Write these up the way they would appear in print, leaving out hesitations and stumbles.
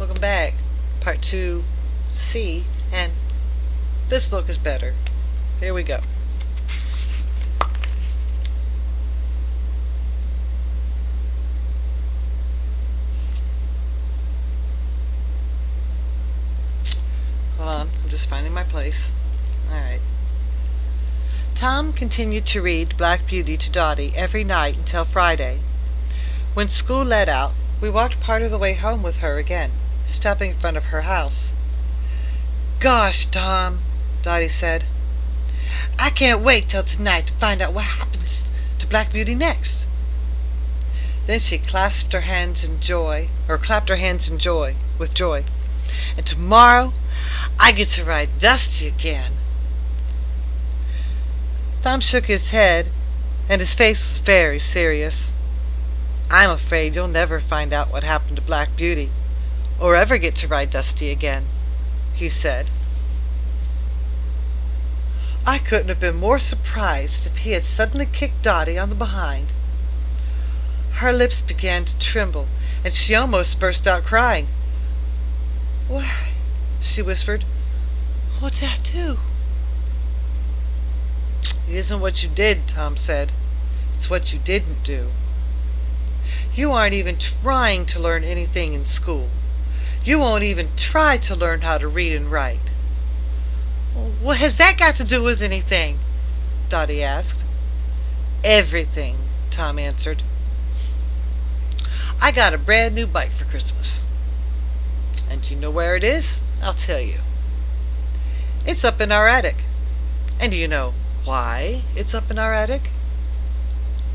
Welcome back. Part 2C, and this look is better. Here we go. Hold on, I'm just finding my place. Alright. Tom continued to read Black Beauty to Dottie every night until Friday. When school let out, we walked part of the way home with her again, stopping in front of her house. "Gosh, Tom," Dottie said. "I can't wait till tonight to find out what happens to Black Beauty next." Then she clapped her hands in joy. With joy. "And tomorrow, I get to ride Dusty again." Tom shook his head, and his face was very serious. "I'm afraid you'll never find out what happened to Black Beauty, or ever get to ride Dusty again," he said. I couldn't have been more surprised if he had suddenly kicked Dottie on the behind. Her lips began to tremble, and she almost burst out crying. "Why," she whispered, "what did I do?" "It isn't what you did," Tom said. "It's what you didn't do. You aren't even trying to learn anything in school. You won't even try to learn how to read and write." "What has that got to do with anything?" Dottie asked. "Everything," Tom answered. "I got a brand new bike for Christmas. And do you know where it is? I'll tell you. It's up in our attic. And do you know why it's up in our attic?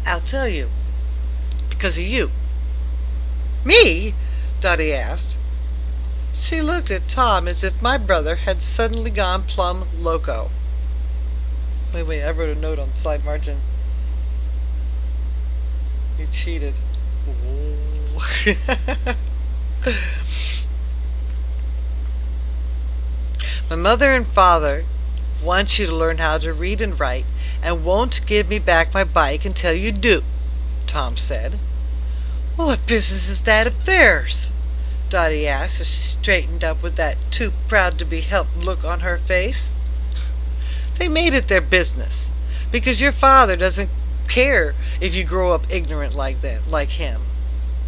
I'll tell you. Because of you." "Me?" Dottie asked. She looked at Tom as if my brother had suddenly gone plumb loco. Wait, I wrote a note on the side margin. You cheated. "My mother and father want you to learn how to read and write, and won't give me back my bike until you do," Tom said. "What business is that of theirs?" Dottie asked as she straightened up with that too-proud-to-be-helped look on her face. "They made it their business, because your father doesn't care if you grow up ignorant like him,"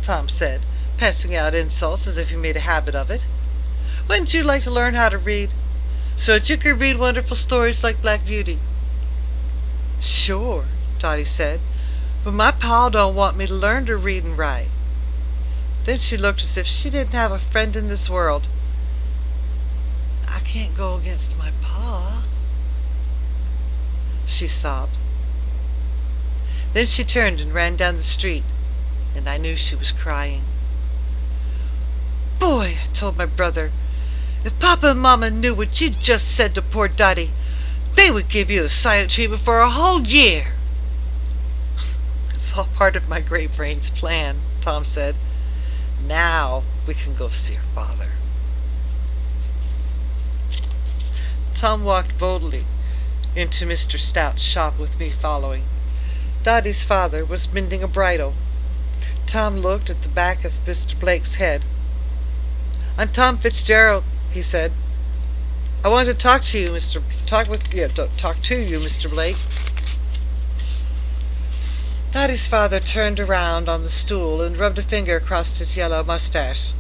Tom said, passing out insults as if he made a habit of it. "Wouldn't you like to learn how to read, so that you could read wonderful stories like Black Beauty?" "Sure," Dottie said, "but my pa don't want me to learn to read and write." Then she looked as if she didn't have a friend in this world. "I can't go against my pa," she sobbed. Then she turned and ran down the street, and I knew she was crying. "Boy," I told my brother, "if Papa and Mama knew what you just said to poor Dottie, they would give you a silent treatment for a whole year." "It's all part of my great brain's plan," Tom said. "Now we can go see her father." Tom walked boldly into Mr. Stout's shop with me following. Dottie's father was mending a bridle. Tom looked at the back of Mr. Blake's head. "I'm Tom Fitzgerald," he said. "I want to talk to you, Mr. Blake." Dottie's father turned around on the stool and rubbed a finger across his yellow mustache.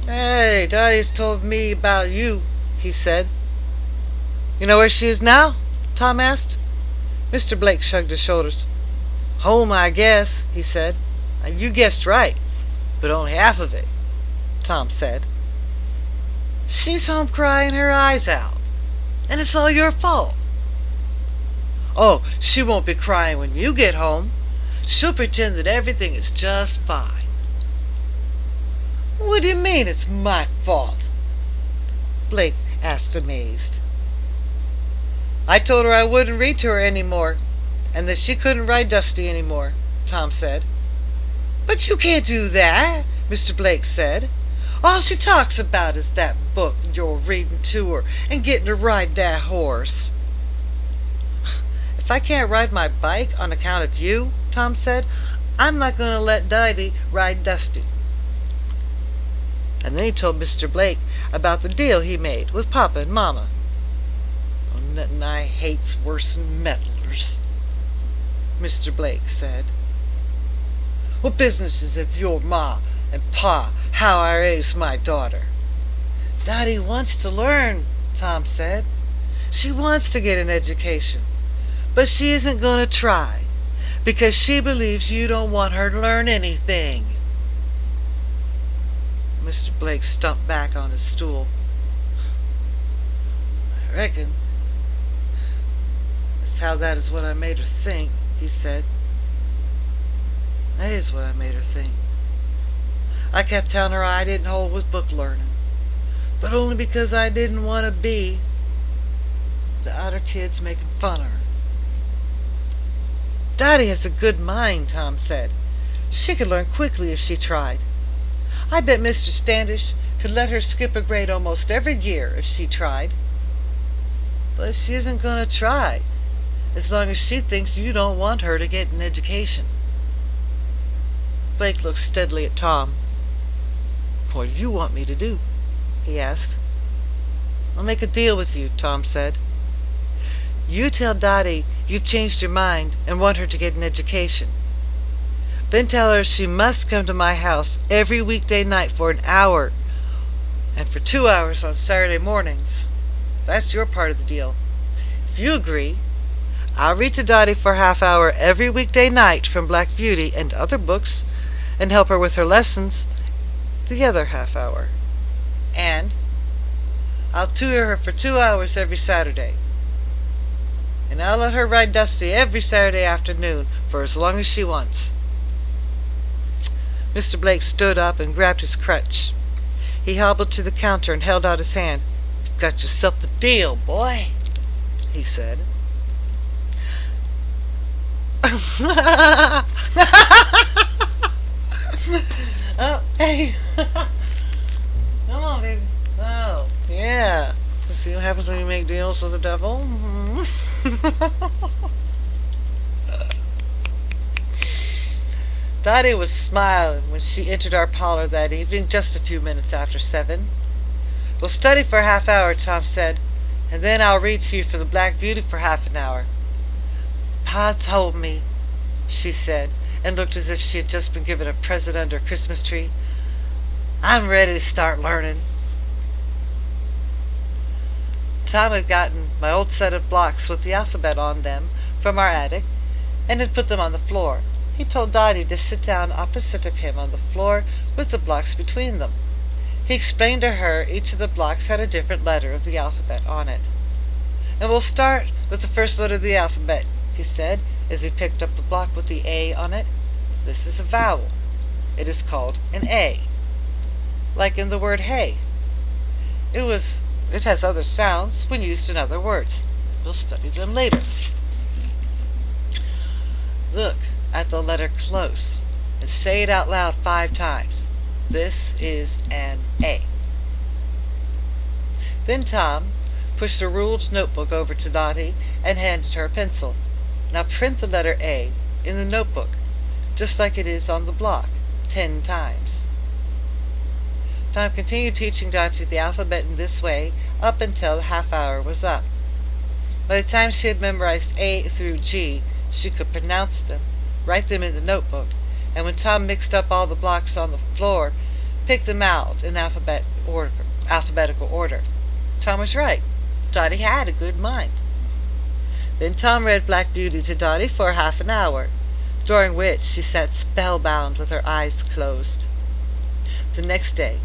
"Hey, Dottie's told me about you," he said. "You know where she is now?" Tom asked. Mr. Blake shrugged his shoulders. "Home, I guess," he said. "You guessed right, but only half of it," Tom said. "She's home crying her eyes out, and it's all your fault." "Oh, she won't be crying when you get home. She'll pretend that everything is just fine." "What do you mean it's my fault?" Blake asked, amazed. "I told her I wouldn't read to her anymore, and that she couldn't ride Dusty anymore," Tom said. "But you can't do that," Mr. Blake said. "All she talks about is that book you're reading to her and getting to ride that horse." "If I can't ride my bike on account of you," Tom said, "I'm not going to let Dottie ride Dusty." And then he told Mr. Blake about the deal he made with Papa and Mama. "Oh, nothing I hates worse'n meddlers," Mr. Blake said. "What business is it of your ma and pa how I raised my daughter?" "Dottie wants to learn," Tom said. "She wants to get an education, but she isn't going to try, because she believes you don't want her to learn anything." Mr. Blake stumped back on his stool. "I reckon that is what I made her think," he said. "That is what I made her think. I kept telling her I didn't hold with book learning, but only because I didn't want to be the other kids making fun of her." "Dottie has a good mind," Tom said. "She could learn quickly if she tried. I bet Mr. Standish could let her skip a grade almost every year if she tried." "But she isn't going to try, as long as she thinks you don't want her to get an education." Blake looked steadily at Tom. "What do you want me to do?" he asked. "I'll make a deal with you," Tom said. "You tell Dottie you've changed your mind and want her to get an education. Then tell her she must come to my house every weekday night for an hour, and for 2 hours on Saturday mornings. That's your part of the deal. If you agree, I'll read to Dottie for a half hour every weekday night from Black Beauty and other books, and help her with her lessons the other half hour. And I'll tutor her for 2 hours every Saturday. And I'll let her ride Dusty every Saturday afternoon for as long as she wants." Mr. Blake stood up and grabbed his crutch. He hobbled to the counter and held out his hand. "You've got yourself a deal, boy," he said. "Oh, hey." "Come on, baby." "Oh, yeah. See what happens when you make deals with the devil?" Dottie was smiling when she entered our parlor that evening, just a few minutes after 7. "We'll study for a half hour," Tom said, "and then I'll read to you from the Black Beauty for half an hour." "Pa told me," she said, and looked as if she had just been given a present under a Christmas tree. "I'm ready to start learning." Tom had gotten my old set of blocks with the alphabet on them from our attic and had put them on the floor. He told Dottie to sit down opposite of him on the floor with the blocks between them. He explained to her each of the blocks had a different letter of the alphabet on it. "And we'll start with the first letter of the alphabet," he said, as he picked up the block with the A on it. "This is a vowel. It is called an A, like in the word hay. It has other sounds when used in other words. We'll study them later. Look at the letter close and say it out loud 5 times. This is an A." Then Tom pushed a ruled notebook over to Dottie and handed her a pencil. "Now print the letter A in the notebook, just like it is on the block, 10 times. Tom continued teaching Dottie the alphabet in this way up until the half hour was up. By the time she had memorized A through G, she could pronounce them, write them in the notebook, and when Tom mixed up all the blocks on the floor, pick them out in alphabetical order. Tom was right. Dottie had a good mind. Then Tom read Black Beauty to Dottie for half an hour, during which she sat spellbound with her eyes closed. The next day,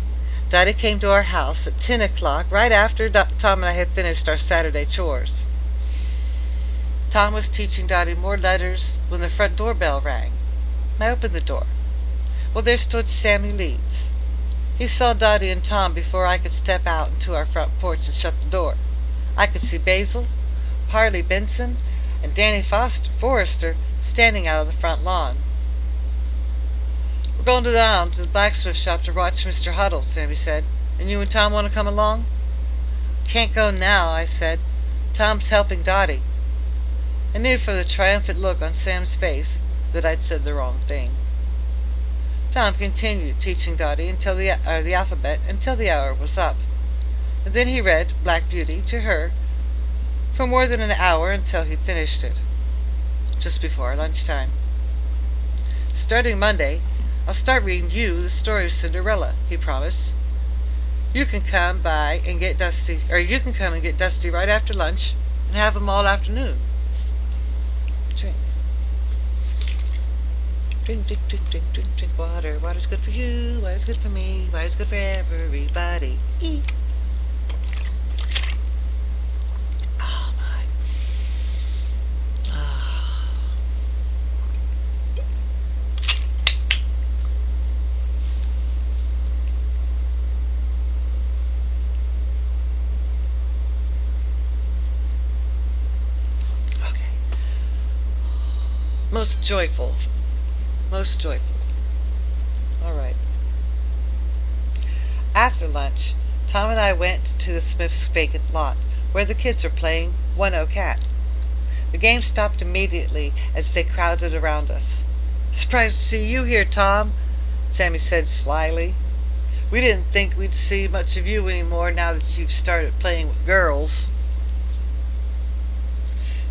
Dottie came to our house at 10 o'clock, right after Tom and I had finished our Saturday chores. Tom was teaching Dottie more letters when the front doorbell rang. I opened the door. Well, there stood Sammy Leeds. He saw Dottie and Tom before I could step out into our front porch and shut the door. I could see Basil, Parley Benson, and Danny Forrester standing out on the front lawn. "We're going down to the blacksmith shop to watch Mr. Huddle," Sammy said. "And you and Tom want to come along?" "Can't go now," I said. "Tom's helping Dottie." I knew from the triumphant look on Sam's face that I'd said the wrong thing. Tom continued teaching Dotty the alphabet until the hour was up. And then he read Black Beauty to her for more than an hour until he'd finished it, just before lunchtime. Starting Monday, I'll start reading you the story of Cinderella, he promised. You can come and get Dusty right after lunch and have him all afternoon. Drink. Drink, drink, drink, drink, drink, drink water. Water's good for you, water's good for me, water's good for everybody. Eat. Oh my. Okay. Most joyful. Most joyful. All right. After lunch, Tom and I went to the Smiths' vacant lot, where the kids were playing One-O Cat. The game stopped immediately as they crowded around us. "Surprised to see you here, Tom," Sammy said slyly. "We didn't think we'd see much of you anymore now that you've started playing with girls."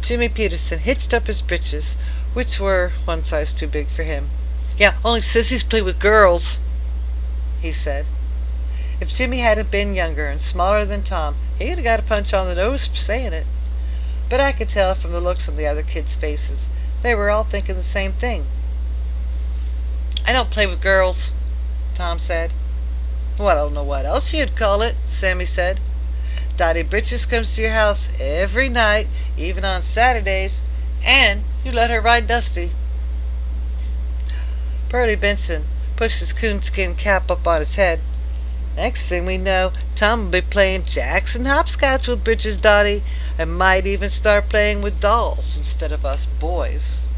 Jimmy Peterson hitched up his breeches, which were one size too big for him. "Yeah, only sissies play with girls," he said. If Jimmy hadn't been younger and smaller than Tom, he'd have got a punch on the nose for saying it. But I could tell from the looks on the other kids' faces, they were all thinking the same thing. "I don't play with girls," Tom said. "Well, I don't know what else you'd call it," Sammy said. "Dotty Britches comes to your house every night, even on Saturdays, and you let her ride Dusty." Pearlie Benson pushed his coonskin cap up on his head. "Next thing we know, Tom will be playing jacks and hopscotch with Britches Dotty, and might even start playing with dolls instead of us boys."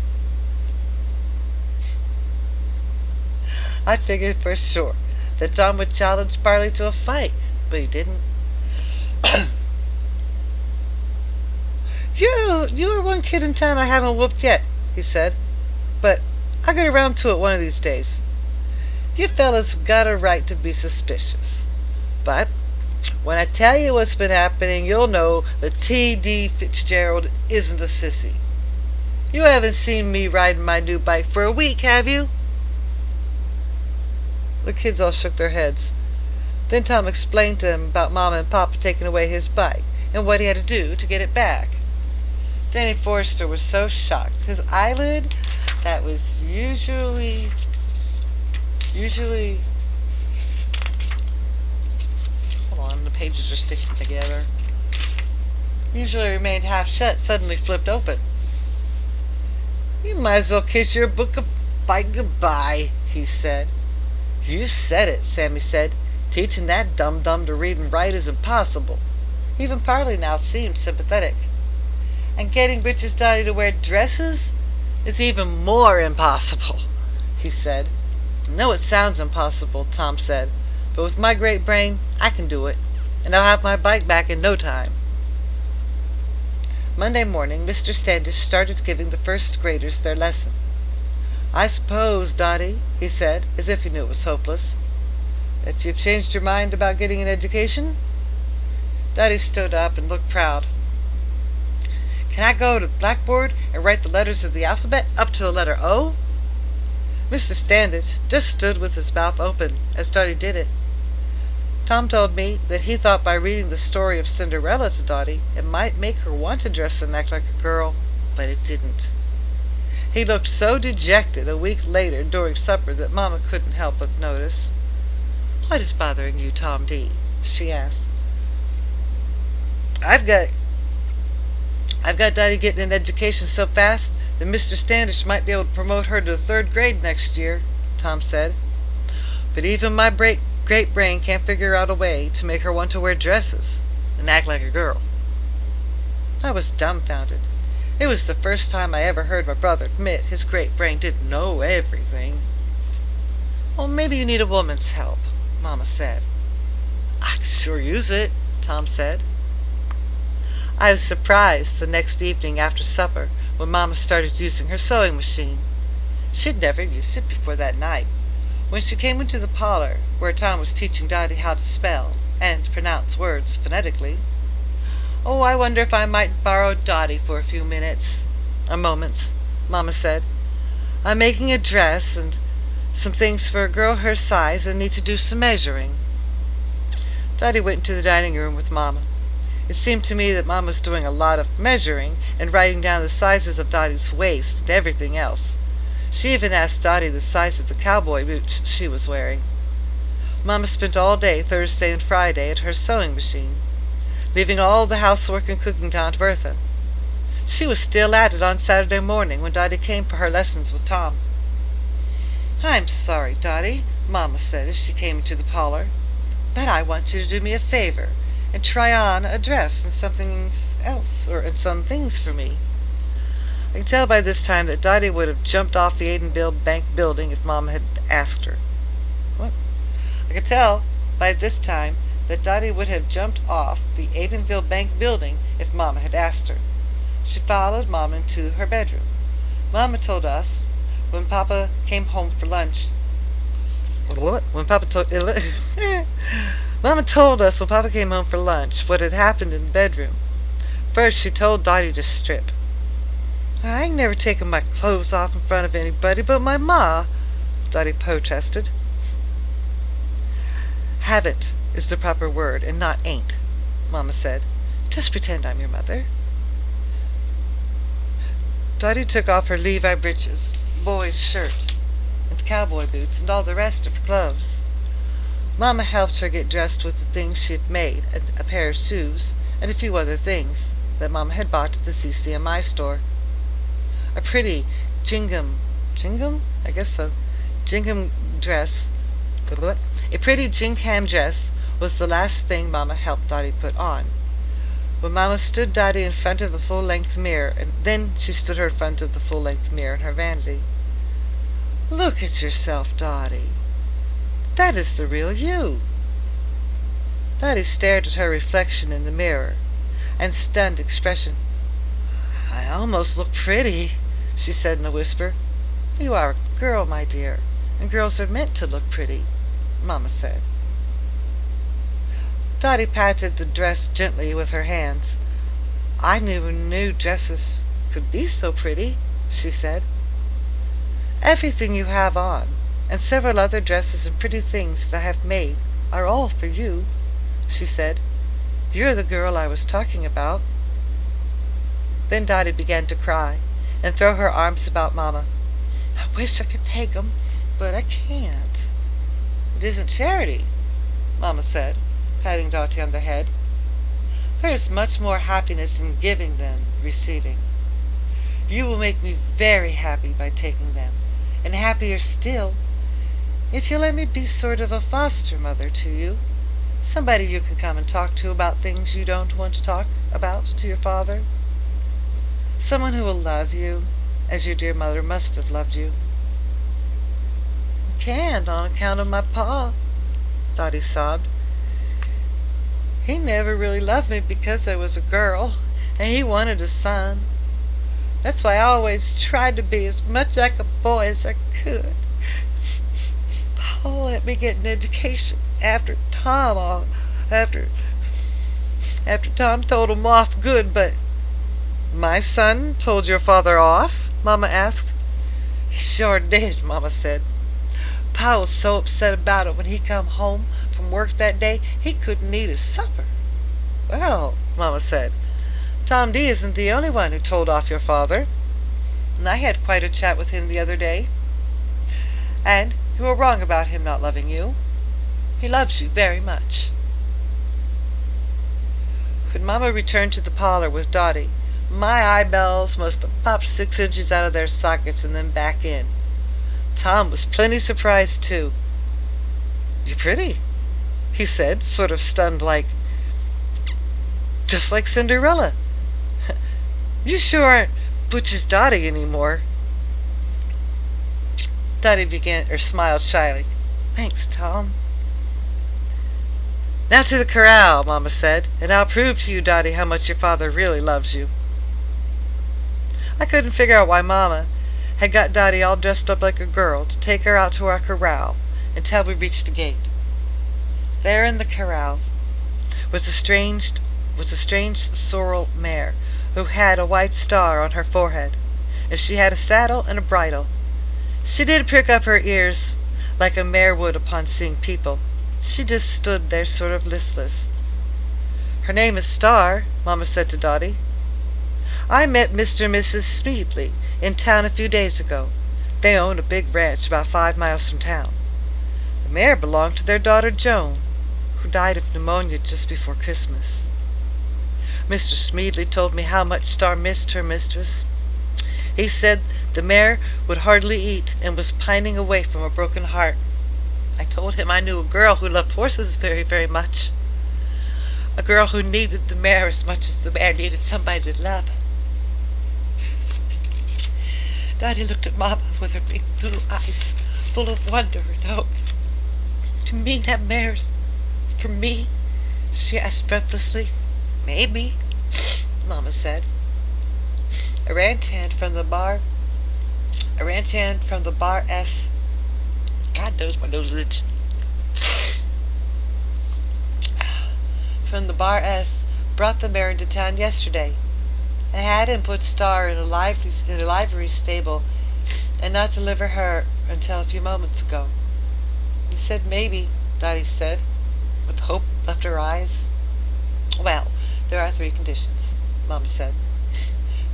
I figured for sure that Tom would challenge Pearlie to a fight, but he didn't. You are one kid in town I haven't whooped yet," he said, "but I'll get around to it one of these days. You fellas have got a right to be suspicious. But when I tell you what's been happening, you'll know that T.D. Fitzgerald isn't a sissy. You haven't seen me riding my new bike for a week, have you?" The kids all shook their heads. Then Tom explained to them about Mama and Papa taking away his bike and what he had to do to get it back. Danny Forrester was so shocked. His eyelid, that was usually hold on, the pages are sticking together, usually remained half shut, suddenly flipped open. "You might as well kiss your book of bike goodbye," he said. "You said it," Sammy said. "Teaching that dum-dum to read and write is impossible." Even Pearlie now seemed sympathetic. "And getting Britches Dotty to wear dresses is even more impossible," he said. "I know it sounds impossible," Tom said, "but with my great brain, I can do it, and I'll have my bike back in no time." Monday morning, Mr. Standish started giving the first graders their lesson. "I suppose, Dotty," he said, as if he knew it was hopeless, "that you've changed your mind about getting an education?" Dotty stood up and looked proud. "Can I go to the blackboard and write the letters of the alphabet up to the letter O?" Mr. Standish just stood with his mouth open as Dotty did it. Tom told me that he thought by reading the story of Cinderella to Dotty, it might make her want to dress and act like a girl, but it didn't. He looked so dejected a week later during supper that Mama couldn't help but notice. "What is bothering you, Tom D?" she asked. I've got Dotty getting an education so fast that Mr. Standish might be able to promote her to the 3rd grade next year," Tom said. "But even my great brain can't figure out a way to make her want to wear dresses and act like a girl." I was dumbfounded. It was the first time I ever heard my brother admit his great brain didn't know everything. "Well, maybe you need a woman's help," Mama said. "I could sure use it," Tom said. I was surprised the next evening after supper when Mama started using her sewing machine. She'd never used it before that night. When she came into the parlor, where Tom was teaching Dotty how to spell and pronounce words phonetically, "Oh, I wonder if I might borrow Dotty for a few moments," Mama said. "I'm making a dress and some things for a girl her size and need to do some measuring." Dotty went into the dining room with Mama. It seemed to me that Mama was doing a lot of measuring and writing down the sizes of Dotty's waist and everything else. She even asked Dotty the size of the cowboy boots she was wearing. Mama spent all day Thursday and Friday at her sewing machine, leaving all the housework and cooking to Aunt Bertha. She was still at it on Saturday morning when Dotty came for her lessons with Tom. "I'm sorry, Dotty," Mama said as she came into the parlor, "but I want you to do me a favor and try on a dress and something else, and some things for me." I could tell by this time that Dotty would have jumped off the Aidenville Bank building if Mama had asked her. What? I could tell by this time that Dotty would have jumped off the Aidenville Bank building if Mama had asked her. She followed Mama into her bedroom. Mama told us when Papa came home for lunch. What? Mama told us when Papa came home for lunch what had happened in the bedroom. First, she told Dotty to strip. "I ain't never taken my clothes off in front of anybody but my ma," Dotty protested. "Haven't is the proper word, and not ain't," Mama said. "Just pretend I'm your mother." Dotty took off her Levi breeches, boy's shirt, and cowboy boots, and all the rest of her clothes. Mama helped her get dressed with the things she had made, a pair of shoes, and a few other things that Mama had bought at the CCMI store. A pretty gingham dress. A pretty gingham dress was the last thing Mama helped Dotty put on. When Mama stood Dotty in front of a full-length mirror, and then she stood her in front of the full-length mirror in her vanity. "Look at yourself, Dotty. That is the real you." Dotty stared at her reflection in the mirror, and stunned expression. "I almost look pretty," she said in a whisper. "You are a girl, my dear, and girls are meant to look pretty," Mama said. Dotty patted the dress gently with her hands. "I never knew dresses could be so pretty," she said. "Everything you have on, and several other dresses and pretty things that I have made, are all for you," she said. "You're the girl I was talking about." Then Dotty began to cry and throw her arms about Mama. "I wish I could take 'em, but I can't." "It isn't charity," Mama said, patting Dotty on the head. "There is much more happiness in giving than receiving. You will make me very happy by taking them, and happier still if you let me be sort of a foster mother to you, somebody you can come and talk to about things you don't want to talk about to your father. Someone who will love you as your dear mother must have loved you." "I can't on account of my pa," Dotty sobbed. "He never really loved me because I was a girl, and he wanted a son. That's why I always tried to be as much like a boy as I could. Pa let me get an education after Tom told him off good, but—" "My son told your father off?" Mama asked. "He sure did," Mama said. "Pa was so upset about it when he come home from work that day he couldn't eat his supper." "Well," Mama said, "Tom D. isn't the only one who told off your father, and I had quite a chat with him the other day. And you were wrong about him not loving you. He loves you very much." When Mama returned to the parlor with Dotty, my eyeballs must have popped 6 inches out of their sockets and then back in. Tom was plenty surprised, too. "You're pretty," he said, sort of stunned, just like Cinderella. "You sure aren't Butch's Dotty anymore." Dotty smiled shyly. "Thanks, Tom." "Now to the corral," Mama said, "and I'll prove to you, Dotty, how much your father really loves you." I couldn't figure out why Mama had got Dotty all dressed up like a girl to take her out to our corral, until we reached the gate. There in the corral was a strange sorrel mare, who had a white star on her forehead, and she had a saddle and a bridle. She didn't prick up her ears like a mare would upon seeing people. She just stood there sort of listless. "Her name is Star," Mama said to Dotty. "I met Mr. and Mrs. Smeadley in town a few days ago. They own a big ranch about 5 miles from town. The mare belonged to their daughter Joan, who died of pneumonia just before Christmas. Mr. Smeadley told me how much Star missed her mistress. He said the mare would hardly eat and was pining away from a broken heart. I told him I knew a girl who loved horses very, very much. A girl who needed the mare as much as the mare needed somebody to love." Daddy looked at Mama with her big blue eyes full of wonder and hope. "Do you mean that mare's for me?" she asked breathlessly. "Maybe," Mama said. A ranch hand from the bar S. God knows my nose is itching. From the bar S brought the mare into town yesterday. I had him put Star in a livery stable and not deliver her until a few moments ago. "You said maybe," Dotty said, with hope left her eyes. "Well, there are 3 conditions," Mama said.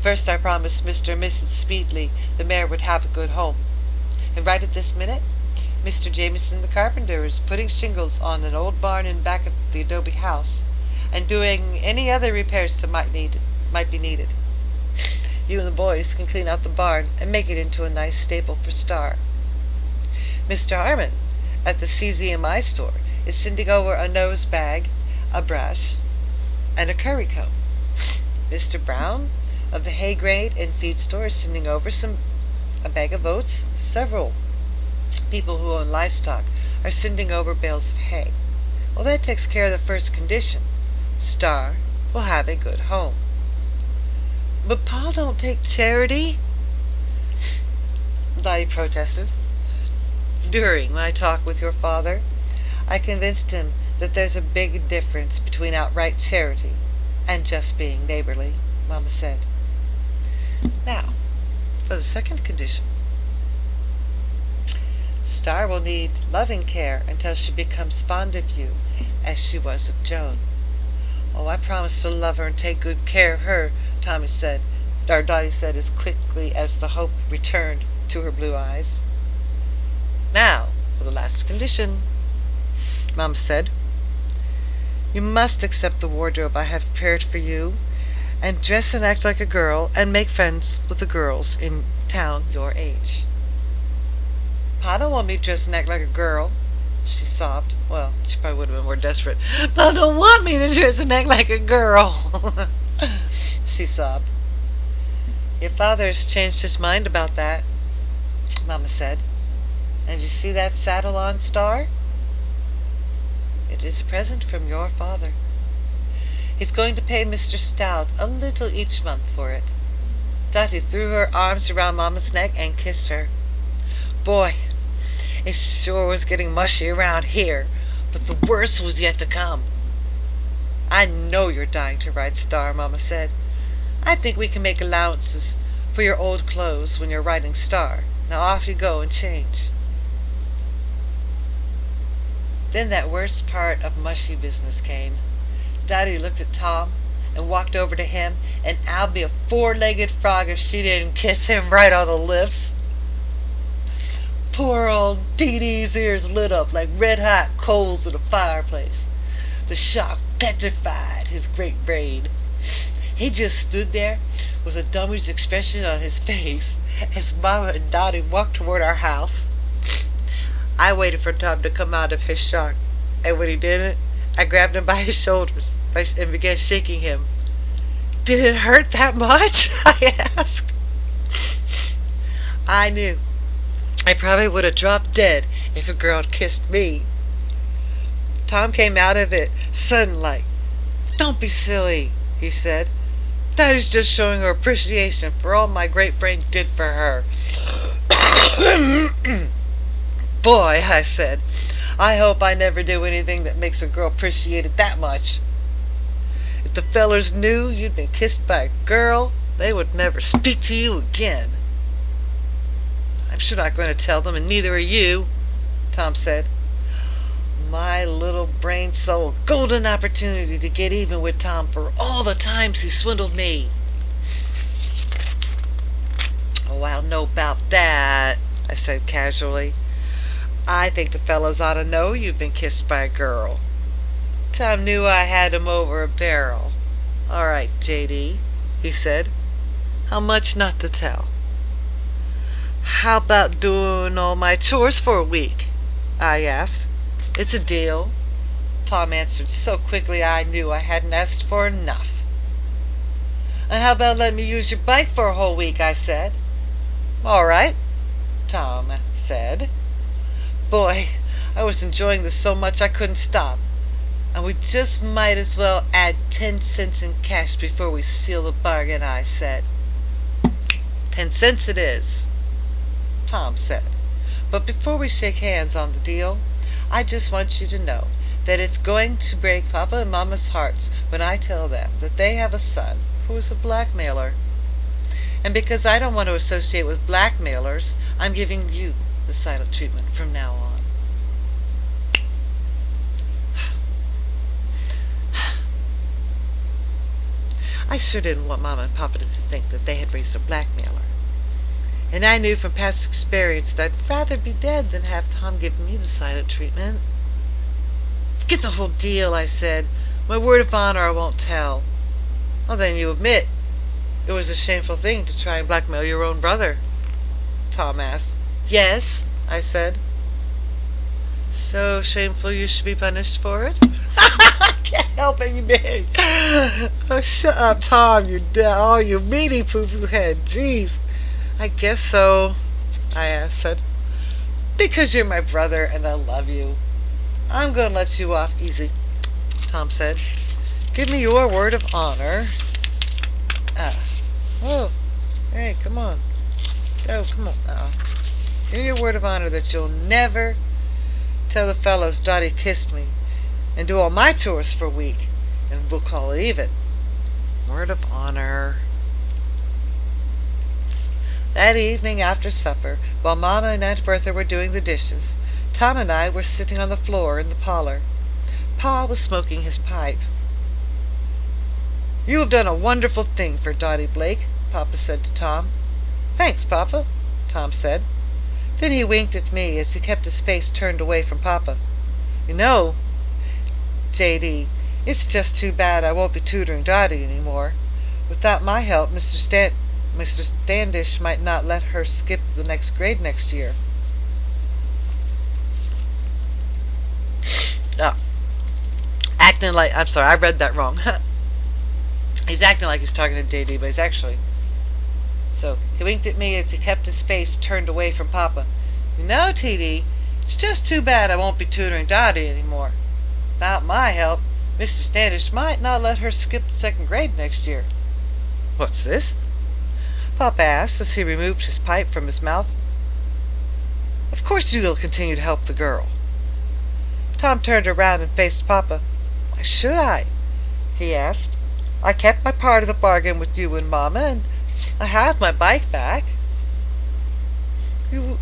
"First, I promised Mr. and Mrs. Smeadley the mare would have a good home. And right at this minute, Mr. Jameson the carpenter is putting shingles on an old barn in back of the adobe house, and doing any other repairs that might be needed. You and the boys can clean out the barn and make it into a nice stable for Star. Mr. Harmon at the CZMI store is sending over a nose bag, a brush, and a curry comb. Mr. Brown of the hay grade and feed store is sending over a bag of oats. Several people who own livestock are sending over bales of hay. Well, that takes care of the first condition. Star will have a good home." "But Pa don't take charity," Dotty protested. "During my talk with your father, I convinced him that there's a big difference between outright charity and just being neighborly," Mama said. "Now, for the second condition. Star will need loving care until she becomes fond of you, as she was of Joan." "Oh, I promise to love her and take good care of her," Dotty said as quickly as the hope returned to her blue eyes. "Now, for the last condition," Mama said. "You must accept the wardrobe I have prepared for you, and dress and act like a girl, and make friends with the girls in town your age." "Pa don't want me to dress and act like a girl," she sobbed. Well, she probably would have been more desperate. "Pa don't want me to dress and act like a girl," she sobbed. "Your father has changed his mind about that," Mama said. "And you see that saddle on Star? It is a present from your father. He's going to pay Mr. Stout a little each month for it." Dotty threw her arms around Mama's neck and kissed her. "Boy, it sure was getting mushy around here, but the worst was yet to come." "I know you're dying to ride Star," Mama said. "I think we can make allowances for your old clothes when you're riding Star. Now off you go and change." Then that worst part of mushy business came. Dotty looked at Tom and walked over to him, and I'll be a 4-legged frog if she didn't kiss him right on the lips. Poor old Dee Dee's ears lit up like red-hot coals in a fireplace. The shock petrified his great brain. He just stood there with a dummy's expression on his face as Mama and Dotty walked toward our house. I waited for Tom to come out of his shock, and when he didn't, I grabbed him by his shoulders and began shaking him. "Did it hurt that much?" I asked. I knew I probably would have dropped dead if a girl had kissed me. Tom came out of it sudden-like. "Don't be silly," he said. "Daddy's just showing her appreciation for all my great brain did for her." Boy, I said, I hope I never do anything that makes a girl appreciate it that much. If the fellers knew you'd been kissed by a girl, they would never speak to you again. I'm sure not going to tell them, and neither are you, Tom said. My little brain saw a golden opportunity to get even with Tom for all the times he swindled me. Oh, I don't know about that, I said casually. I think the fellas ought to know you've been kissed by a girl. Tom knew I had him over a barrel. All right, J.D., he said. How much not to tell? How about doing all my chores for a week? I asked. It's a deal, Tom answered so quickly I knew I hadn't asked for enough. And how about letting me use your bike for a whole week, I said. All right, Tom said. Boy, I was enjoying this so much I couldn't stop. And we just might as well add 10 cents in cash before we seal the bargain, I said. 10 cents it is, Tom said. But before we shake hands on the deal, I just want you to know that it's going to break Papa and Mama's hearts when I tell them that they have a son who is a blackmailer. And because I don't want to associate with blackmailers, I'm giving you the silent treatment from now on. I sure didn't want Mama and Papa to think that they had raised a blackmailer. And I knew from past experience that I'd rather be dead than have Tom give me the silent treatment. Get the whole deal, I said. My word of honor I won't tell. Well, then you admit it was a shameful thing to try and blackmail your own brother, Tom asked. Yes, I said. So shameful you should be punished for it? I can't help it, you big. Oh, shut up, Tom, you meaty poo-poo head. Jeez. I guess so, I said. Because you're my brother and I love you. I'm going to let you off easy, Tom said. Give me your word of honor. Oh, hey, come on. Come on now. Give me your word of honor that you'll never tell the fellows Dottie kissed me and do all my chores for a week, and we'll call it even. Word of honor. That evening after supper, while Mama and Aunt Bertha were doing the dishes, Tom and I were sitting on the floor in the parlor. Pa was smoking his pipe. You have done a wonderful thing for Dottie Blake, Papa said to Tom. Thanks, Papa, Tom said. Then he winked at me as he kept his face turned away from Papa. You know, J.D., it's just too bad I won't be tutoring Dottie any more. Without my help, Mr. Standish might not let her skip the next grade next year. Oh. I'm sorry, I read that wrong. He's acting like he's talking to J.D., but he's actually. So, he winked at me as he kept his face turned away from Papa. You know, T.D., it's just too bad I won't be tutoring Dottie anymore. Without my help, Mr. Standish might not let her skip the second grade next year. What's this? Papa asked as he removed his pipe from his mouth. Of course you will continue to help the girl. Tom turned around and faced Papa. Why should I? He asked. I kept my part of the bargain with you and Mama, and I have my bike back. You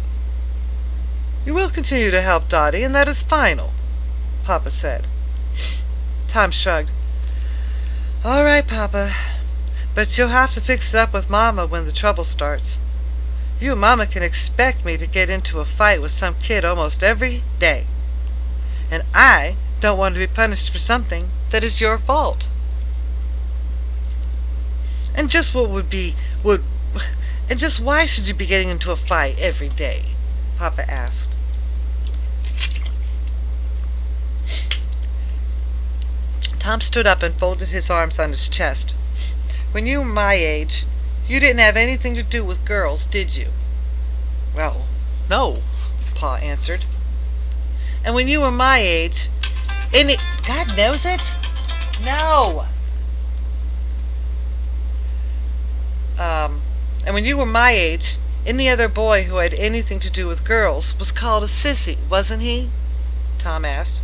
will continue to help Dottie, and that is final, Papa said. Tom shrugged. All right, Papa, but you'll have to fix it up with Mama when the trouble starts. You and Mama can expect me to get into a fight with some kid almost every day. And I don't want to be punished for something that is your fault. And just why should you be getting into a fight every day? Papa asked. Tom stood up and folded his arms on his chest. When you were my age, you didn't have anything to do with girls, did you? Well, no, Pa answered. And when you were my age, God knows it? No. And when you were my age, Any other boy who had anything to do with girls was called a sissy, wasn't he? Tom asked.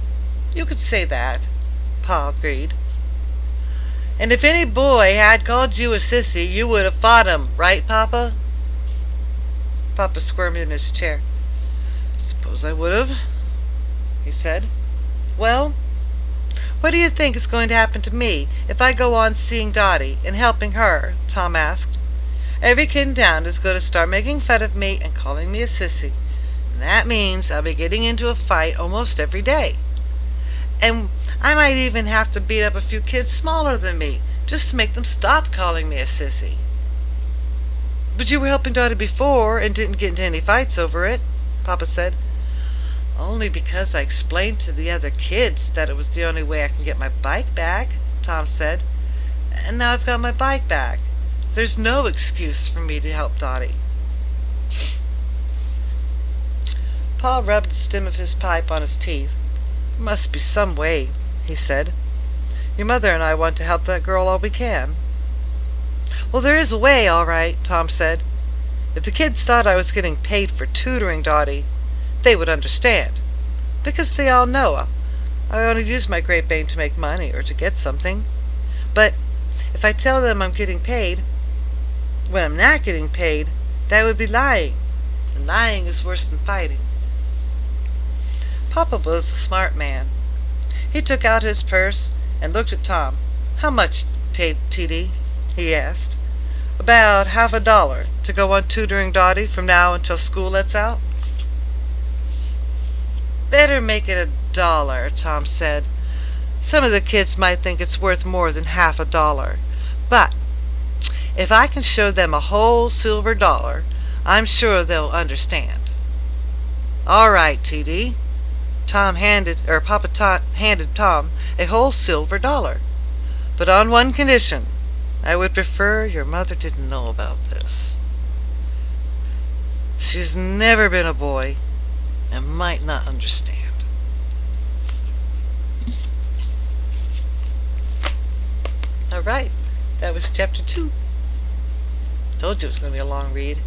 You could say that, Pa agreed. And if any boy had called you a sissy, you would have fought him, right, Papa? Papa squirmed in his chair. Suppose I would have, he said. Well, what do you think is going to happen to me if I go on seeing Dottie and helping her? Tom asked. Every kid in town is going to start making fun of me and calling me a sissy. And that means I'll be getting into a fight almost every day. And I might even have to beat up a few kids smaller than me just to make them stop calling me a sissy. But you were helping Dottie before and didn't get into any fights over it, Papa said. Only because I explained to the other kids that it was the only way I can get my bike back, Tom said. And now I've got my bike back. There's no excuse for me to help Dottie. Pa rubbed the stem of his pipe on his teeth. There must be some way, he said. Your mother and I want to help that girl all we can. Well, there is a way, all right, Tom said. If the kids thought I was getting paid for tutoring Dottie, they would understand. Because they all know I only use my Great Bane to make money or to get something. But if I tell them I'm getting paid, when I'm not getting paid, that would be lying. And lying is worse than fighting. Papa was a smart man. He took out his purse and looked at Tom. How much, TD? He asked. About $50 to go on tutoring Dottie from now until school lets out. Better make it $1, Tom said. Some of the kids might think it's worth more than $50. But if I can show them a whole silver dollar, I'm sure they'll understand. All right, TD. Papa handed Tom a whole silver dollar. But on one condition. I would prefer your mother didn't know about this. She's never been a boy and might not understand. All right, that was chapter 2. Told you it was going to be a long read.